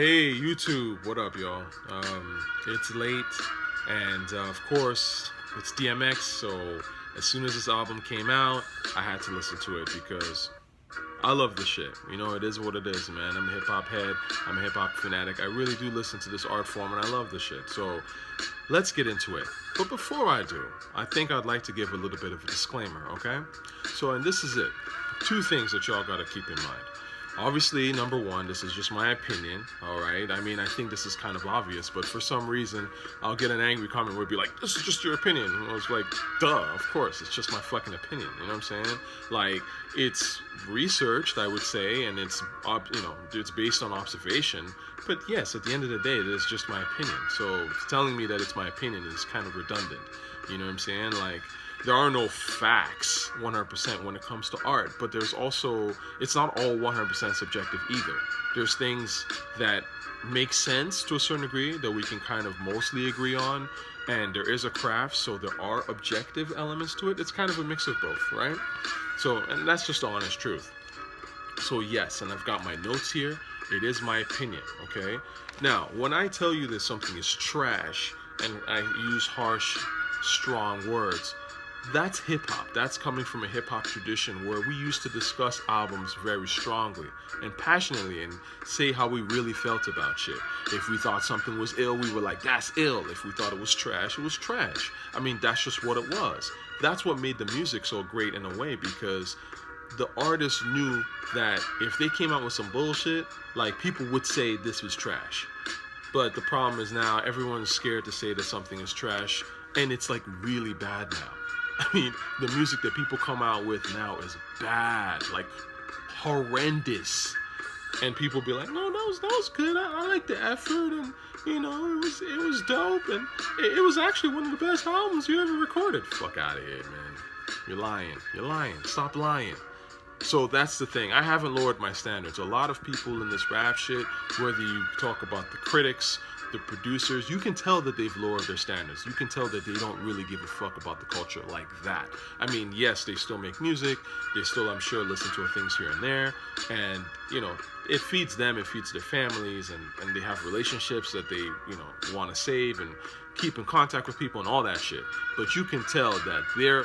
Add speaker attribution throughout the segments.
Speaker 1: Hey YouTube, what up, y'all? It's late, and of course, it's DMX. So as soon as this album came out, I had to listen to it because I love this shit. You know, it is what it is, man. I'm a hip hop head. I'm a hip hop fanatic. I really do listen to this art form, and I love this shit. So let's get into it. But before I do, I think I'd like to give a little bit of a disclaimer, okay? So, and this is it. Two things that y'all gotta keep in mind. Obviously, number one, this is just my opinion, all right? I mean, I think this is kind of obvious, but for some reason, I'll get an angry comment where it'd be like, this is just your opinion. And I was like, duh, of course, it's just my fucking opinion, you know what I'm saying? Like, it's researched, I would say, and it's, it's based on observation, but yes, at the end of the day, it is just my opinion. So telling me that it's my opinion is kind of redundant, you know what I'm saying? Like, there are no facts 100% when it comes to art, but there's also, it's not all 100% subjective either. There's things that make sense to a certain degree that we can kind of mostly agree on, and there is a craft, so there are objective elements to it. It's kind of a mix of both, right? So, and that's just the honest truth. So yes, and I've got my notes here. It is my opinion, okay? Now, when I tell you that something is trash, and I use harsh, strong words, that's hip-hop. That's coming from a hip-hop tradition where we used to discuss albums very strongly and passionately and say how we really felt about shit. If we thought something was ill, we were like, that's ill. If we thought it was trash. I mean, that's just what it was. That's what made the music so great in a way, because the artists knew that if they came out with some bullshit, like, people would say this was trash. But the problem is now everyone's scared to say that something is trash, and it's like really bad now. I mean, the music that people come out with now is bad, like horrendous. And people be like, no, that was good. I like the effort, and it was dope, and it was actually one of the best albums you ever recorded. Fuck out of here, man. You're lying. Stop lying. So that's the thing. I haven't lowered my standards. A lot of people in this rap shit, whether you talk about the critics, the producers, you can tell that they've lowered their standards. You can tell that they don't really give a fuck about the culture like that. I mean, yes, they still make music. They still, I'm sure, listen to things here and there. And, it feeds them, it feeds their families, and they have relationships that they, want to save and keep in contact with people and all that shit. But you can tell that their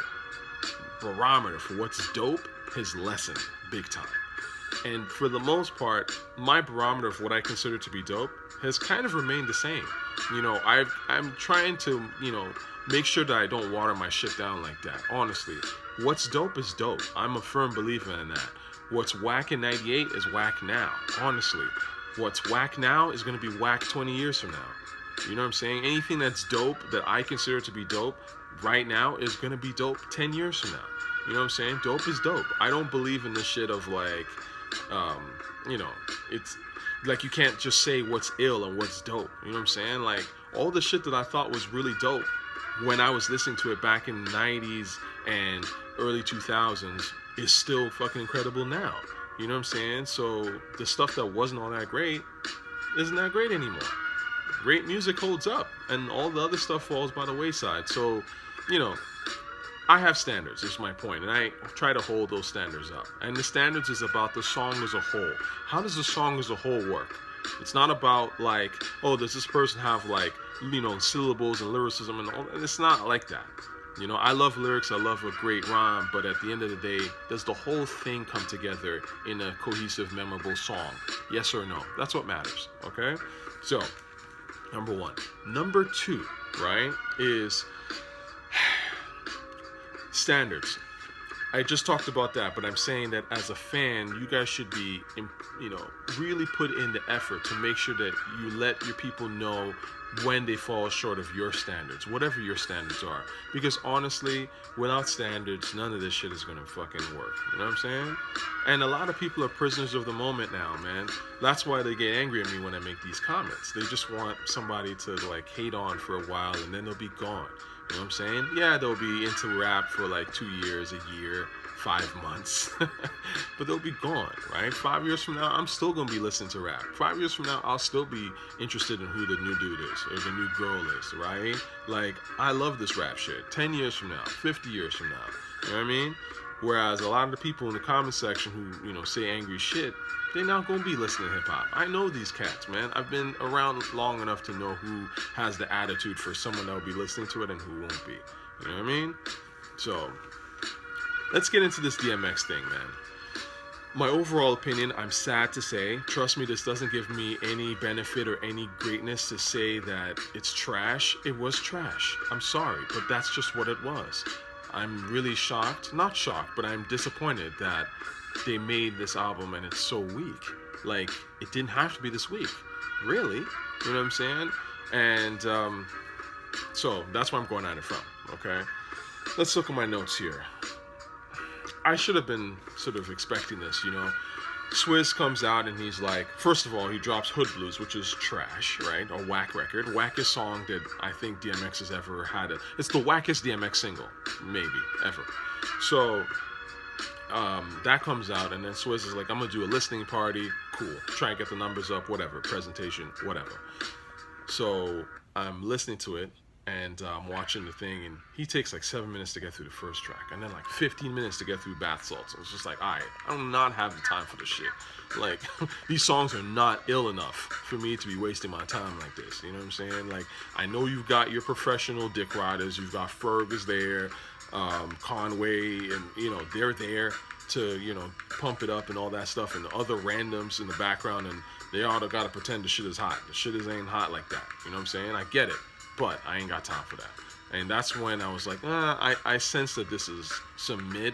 Speaker 1: barometer for what's dope has lessened big time. And for the most part, my barometer of what I consider to be dope has kind of remained the same. I'm trying to, make sure that I don't water my shit down like that. Honestly, what's dope is dope. I'm a firm believer in that. What's whack in 98 is whack now. Honestly, what's whack now is going to be whack 20 years from now. You know what I'm saying? Anything that's dope that I consider to be dope right now is going to be dope 10 years from now. You know what I'm saying? Dope is dope. I don't believe in this shit of like, it's like you can't just say what's ill and what's dope. You know what I'm saying? Like, all the shit that I thought was really dope when I was listening to it back in the 90s and early 2000s is still fucking incredible now. You know what I'm saying? So the stuff that wasn't all that great isn't that great anymore. Great music holds up, and all the other stuff falls by the wayside. So, I have standards, is my point, and I try to hold those standards up. And the standards is about the song as a whole. How does the song as a whole work? It's not about like, oh, does this person have like, syllables and lyricism and all. And it's not like that. I love lyrics, I love a great rhyme, but at the end of the day, does the whole thing come together in a cohesive, memorable song? Yes or no? That's what matters, okay? So, number one. Number two, right, is standards. I just talked about that, but I'm saying that as a fan, you guys should be, really put in the effort to make sure that you let your people know when they fall short of your standards, whatever your standards are. Because honestly, without standards, none of this shit is gonna fucking work. You know what I'm saying? And a lot of people are prisoners of the moment now, man. That's why they get angry at me when I make these comments. They just want somebody to like hate on for a while, and then they'll be gone. You know what I'm saying? Yeah, they'll be into rap for like 2 years, a year, 5 months, but they'll be gone, right? 5 years from now, I'm still gonna be listening to rap. 5 years from now, I'll still be interested in who the new dude is or the new girl is, right? Like, I love this rap shit. 10 years from now, 50 years from now, you know what I mean? Whereas a lot of the people in the comment section who, say angry shit, they're not gonna be listening to hip hop. I know these cats, man. I've been around long enough to know who has the attitude for someone that will be listening to it and who won't be. You know what I mean? So let's get into this DMX thing, man. My overall opinion, I'm sad to say, trust me, this doesn't give me any benefit or any greatness to say that it's trash. It was trash. I'm sorry, but that's just what it was. I'm really shocked, not shocked, but I'm disappointed that they made this album and it's so weak. Like, it didn't have to be this weak. Really? You know what I'm saying? And so that's where I'm going at it from, okay? Let's look at my notes here. I should have been sort of expecting this, Swizz comes out and he's like, first of all, he drops Hood Blues, which is trash, right? A whack record. Wackest song that I think DMX has ever had. It's the wackest DMX single, maybe, ever. So, that comes out, and then Swizz is like, I'm going to do a listening party. Cool. Try and get the numbers up, whatever. Presentation, whatever. So, I'm listening to it. And I'm watching the thing, and he takes like 7 minutes to get through the first track, and then like 15 minutes to get through Bath Salts. I was just like, alright, I do not have the time for this shit. Like, these songs are not ill enough for me to be wasting my time like this. You know what I'm saying? Like, I know you've got your professional dick riders, you've got Ferg is there, Conway, and they're there to pump it up and all that stuff, and the other randoms in the background, and they all gotta pretend the shit is hot. The shit ain't hot like that. You know what I'm saying? I get it. But I ain't got time for that. And that's when I was like, I sense that this is some mid,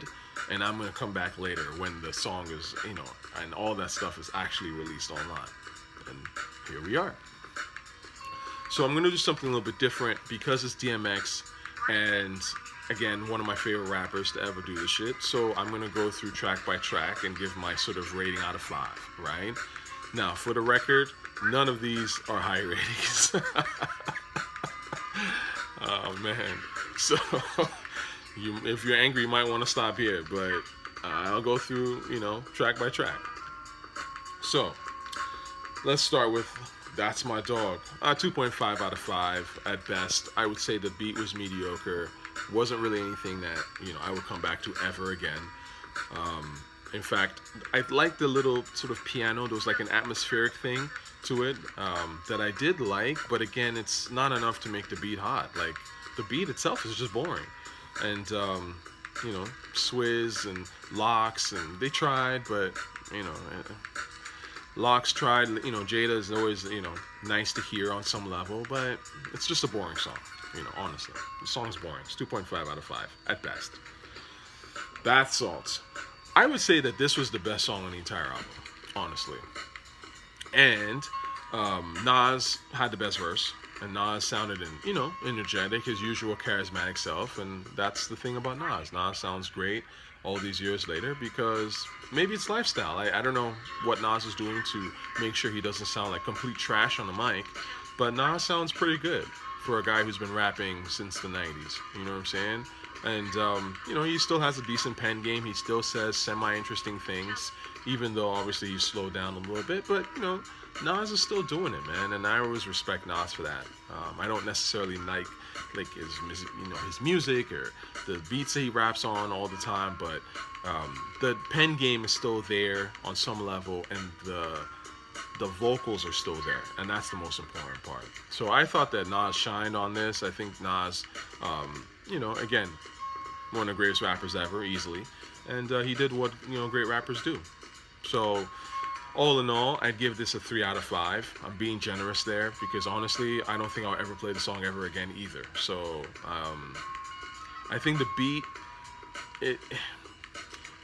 Speaker 1: and I'm going to come back later when the song is, and all that stuff is actually released online. And here we are. So I'm going to do something a little bit different because it's DMX, and again, one of my favorite rappers to ever do this shit. So I'm going to go through track by track and give my sort of rating out of 5, right? Now, for the record, none of these are high ratings. Oh man, so if you're angry, you might want to stop here, but I'll go through, track by track. So let's start with That's My Dog. 2.5 out of 5 at best. I would say the beat was mediocre. Wasn't really anything that I would come back to ever again. In fact, I liked the little sort of piano. There was like an atmospheric thing to it that I did like, but again, it's not enough to make the beat hot. Like, the beat itself is just boring. And Swizz and Lox, and they tried, but Lox tried. Jada is always nice to hear on some level, but it's just a boring song. Honestly, the song's boring. It's 2.5 out of 5 at best. Bath Salts. I would say that this was the best song on the entire album, honestly. And Nas had the best verse, and Nas sounded, energetic, his usual charismatic self, and that's the thing about Nas. Nas sounds great all these years later because maybe it's lifestyle. I don't know what Nas is doing to make sure he doesn't sound like complete trash on the mic, but Nas sounds pretty good for a guy who's been rapping since the 90s. You know what I'm saying? And, he still has a decent pen game. He still says semi-interesting things, even though obviously he's slowed down a little bit. But, Nas is still doing it, man. And I always respect Nas for that. I don't necessarily like his music or the beats that he raps on all the time. But the pen game is still there on some level, and the vocals are still there, and that's the most important part. So I thought that Nas shined on this. I think Nas, again, one of the greatest rappers ever, easily, and he did what great rappers do. So all in all, I'd give this a 3 out of 5. I'm being generous there because honestly, I don't think I'll ever play the song ever again either. So I think the beat,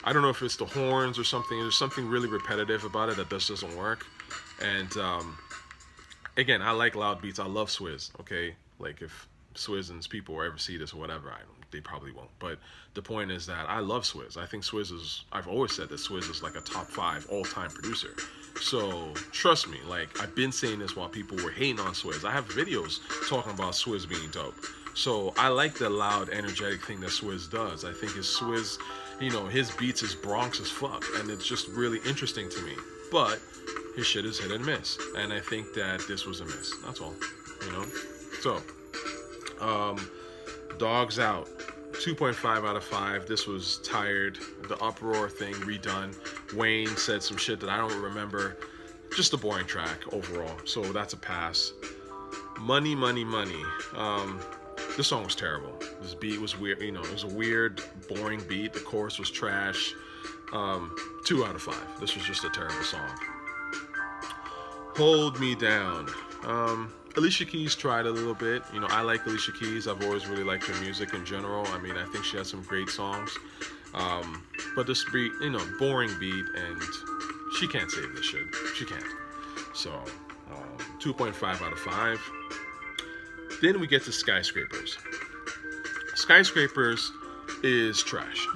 Speaker 1: I don't know if it's the horns or something. There's something really repetitive about it that just doesn't work. And again, I like loud beats. I love Swizz. Okay, like if Swizz and his people ever see this or whatever, they probably won't. But the point is that I love Swizz. I think I've always said that Swizz is like a top 5 all-time producer. So trust me, like I've been saying this while people were hating on Swizz. I have videos talking about Swizz being dope. So I like the loud, energetic thing that Swizz does. I think his Swizz, his beats is Bronx as fuck, and it's just really interesting to me. But his shit is hit and miss, and I think that this was a miss. That's all, So, Dogs Out, 2.5 out of 5. This was tired. The uproar thing redone. Wayne said some shit that I don't remember. Just a boring track overall. So that's a pass. Money, Money, Money. This song was terrible. This beat was weird. You know, it was a weird, boring beat. The chorus was trash. 2 out of 5. This was just a terrible song. Hold Me Down. Alicia Keys tried a little bit. You know, I like Alicia Keys. I've always really liked her music in general. I mean, I think she has some great songs. But this beat, you know, boring beat, and she can't save this shit. She can't. So, 2.5 out of 5. Then we get to Skyscrapers. Skyscrapers is trash.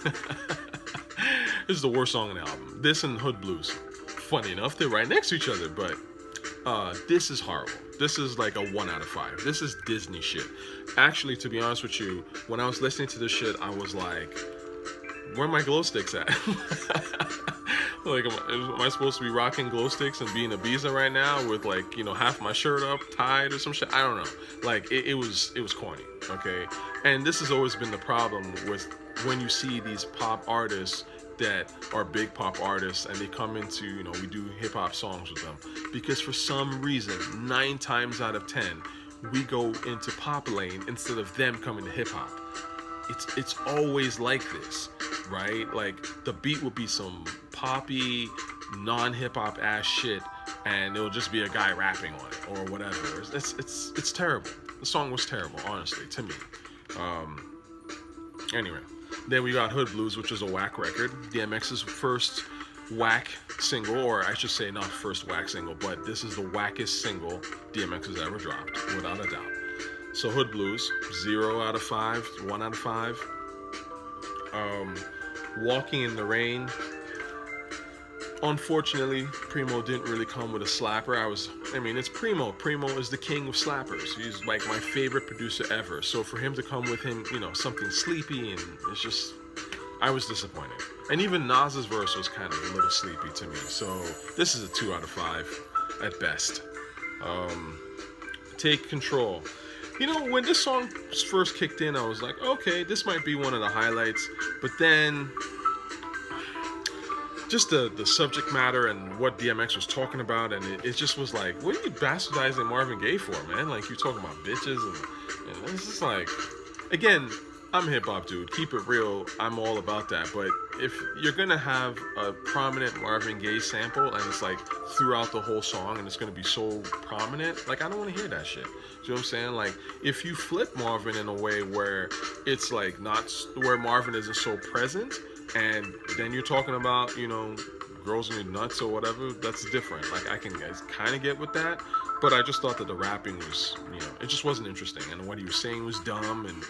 Speaker 1: This is the worst song on the album. This and Hood Blues. Funny enough, they're right next to each other, but this is horrible. This is like a 1 out of 5. This is Disney shit. Actually, to be honest with you, when I was listening to this shit, I was like, where are my glow sticks at? Like, am I supposed to be rocking glow sticks and being Ibiza right now with, like, you know, half my shirt up, tied or some shit? I don't know. Like, it was corny, okay? And this has always been the problem with when you see these pop artists that are big pop artists and they come into, you know, we do hip hop songs with them, because for some reason 9 times out of 10 we go into pop lane instead of them coming to hip hop. It's always like this, right? Like, the beat will be some poppy non-hip hop ass shit and it'll just be a guy rapping on it or whatever. It's terrible. The song was terrible, honestly, to me. Anyway, then we got Hood Blues, which is a whack record. DMX's first whack single, or I should say not first whack single, but this is the wackest single DMX has ever dropped, without a doubt. So Hood Blues, 0 out of 5, 1 out of 5. Walking in the Rain. Unfortunately, Primo didn't really come with a slapper. I mean, it's Primo. Primo is the king of slappers. He's like my favorite producer ever. So for him to come with him, you know, something sleepy, and it's just, I was disappointed. And even Nas's verse was kind of a little sleepy to me. So this is a 2 out of 5 at best. Take Control. You know, when this song first kicked in, I was like, okay, this might be one of the highlights. But then, just the subject matter and what DMX was talking about, and it just was like, what are you bastardizing Marvin Gaye for, man? Like, you're talking about bitches, and it's just like, again, I'm a hip-hop dude, keep it real, I'm all about that, but if you're gonna have a prominent Marvin Gaye sample, and it's like throughout the whole song, and it's gonna be so prominent, like, I don't wanna hear that shit. Do you know what I'm saying? Like, if you flip Marvin in a way where it's like not, where Marvin isn't so present, and then you're talking about, you know, girls in your nuts or whatever, that's different. Like, I can kind of get with that, but I just thought that the rapping was, you know, it just wasn't interesting, and what he was saying was dumb, and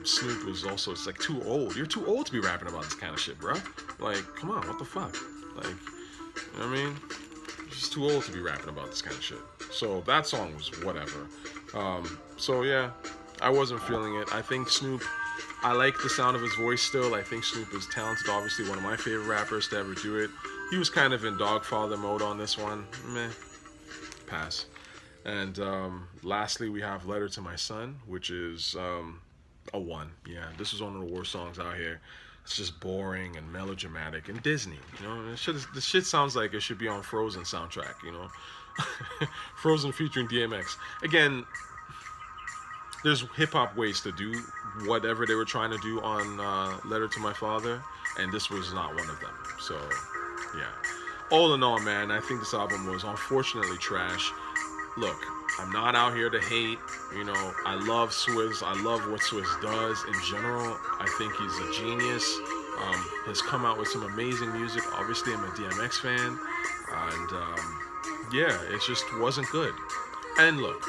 Speaker 1: Snoop was also, it's like, too old. You're too old to be rapping about this kind of shit, bro. Like, come on, what the fuck? Like, you know what I mean? You're just too old to be rapping about this kind of shit. So that song was whatever. So yeah, I wasn't feeling it. I think Snoop, I like the sound of his voice still. I think Snoop is talented, obviously one of my favorite rappers to ever do it. He was kind of in Dogfather mode on this one. Meh. Pass. And lastly, we have Letter to My Son, which is a 1. Yeah, this is one of the worst songs out here. It's just boring and melodramatic and Disney, you know. The shit sounds like it should be on Frozen soundtrack, you know. Frozen featuring DMX. Again, there's hip-hop ways to do whatever they were trying to do on Letter to My Father, and this was not one of them. So, yeah. All in all, man, I think this album was unfortunately trash. Look, I'm not out here to hate, you know, I love Swizz, I love what Swizz does in general. I think he's a genius, has come out with some amazing music. Obviously, I'm a DMX fan, and yeah, it just wasn't good. And look,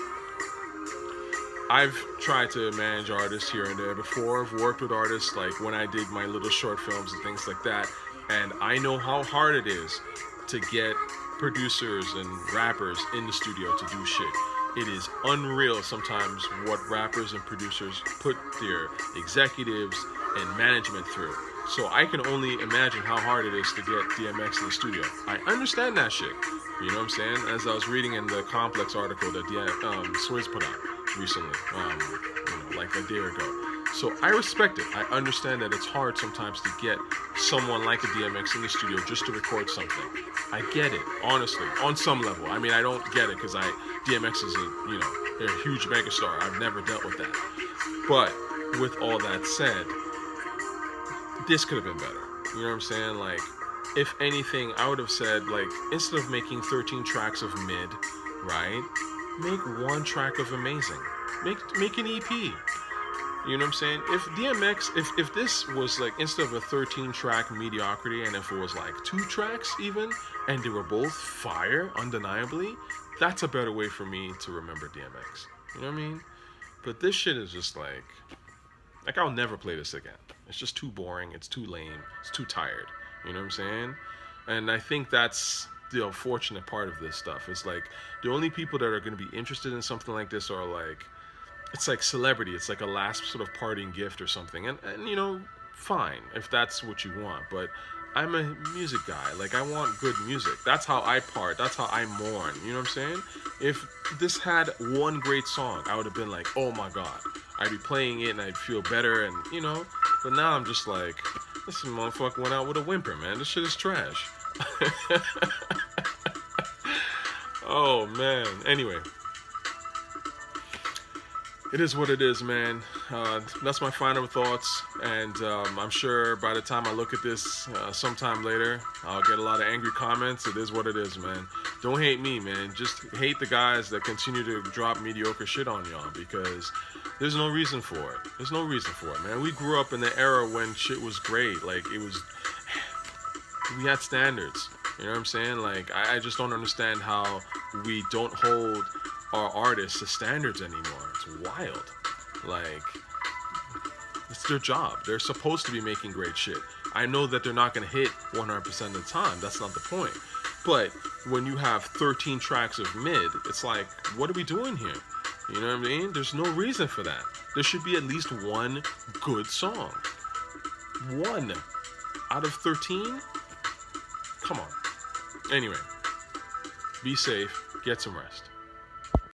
Speaker 1: I've tried to manage artists here and there before. I've worked with artists, like when I did my little short films and things like that, and I know how hard it is to get producers and rappers in the studio to do shit. It is unreal sometimes what rappers and producers put their executives and management through. So I can only imagine how hard it is to get DMX in the studio. I understand that shit. You know what I'm saying? As I was reading in the Complex article that Swizz put out recently, you know, like a day ago. So I respect it. I understand that it's hard sometimes to get someone like a DMX in the studio just to record something. I get it, honestly, on some level. I mean, I don't get it because DMX is they're a huge megastar. I've never dealt with that. But with all that said, this could have been better. You know what I'm saying? Like, if anything, I would have said, like, instead of making 13 tracks of mid, right? Make one track of amazing. Make an EP. You know what I'm saying? If DMX, if this was like, instead of a 13 track mediocrity, and if it was like 2 tracks even, and they were both fire, undeniably, that's a better way for me to remember DMX. You know what I mean? But this shit is just like I'll never play this again. It's just too boring. It's too lame. It's too tired. You know what I'm saying? And I think that's the unfortunate part of this stuff. It's like the only people that are going to be interested in something like this are like, it's like celebrity. It's like a last sort of parting gift or something. And fine if that's what you want. But I'm a music guy. Like, I want good music. That's how I part. That's how I mourn. You know what I'm saying? If this had one great song, I would have been like, oh my God. I'd be playing it and I'd feel better and, But now I'm just like, this motherfucker went out with a whimper, man. This shit is trash. Oh, man. Anyway. It is what it is, man. That's my final thoughts, and I'm sure by the time I look at this sometime later, I'll get a lot of angry comments. It is what it is, man. Don't hate me, man. Just hate the guys that continue to drop mediocre shit on y'all, because there's no reason for it. There's no reason for it, man. We grew up in the era when shit was great. Like, we had standards. You know what I'm saying? Like, I just don't understand how we don't hold our artists to standards anymore. It's wild. Like, it's their job. They're supposed to be making great shit. I know that they're not going to hit 100% of the time. That's not the point. But when you have 13 tracks of mid, it's like, what are we doing here? You know what I mean? There's no reason for that. There should be at least one good song. One out of 13? Come on. Anyway, be safe. Get some rest.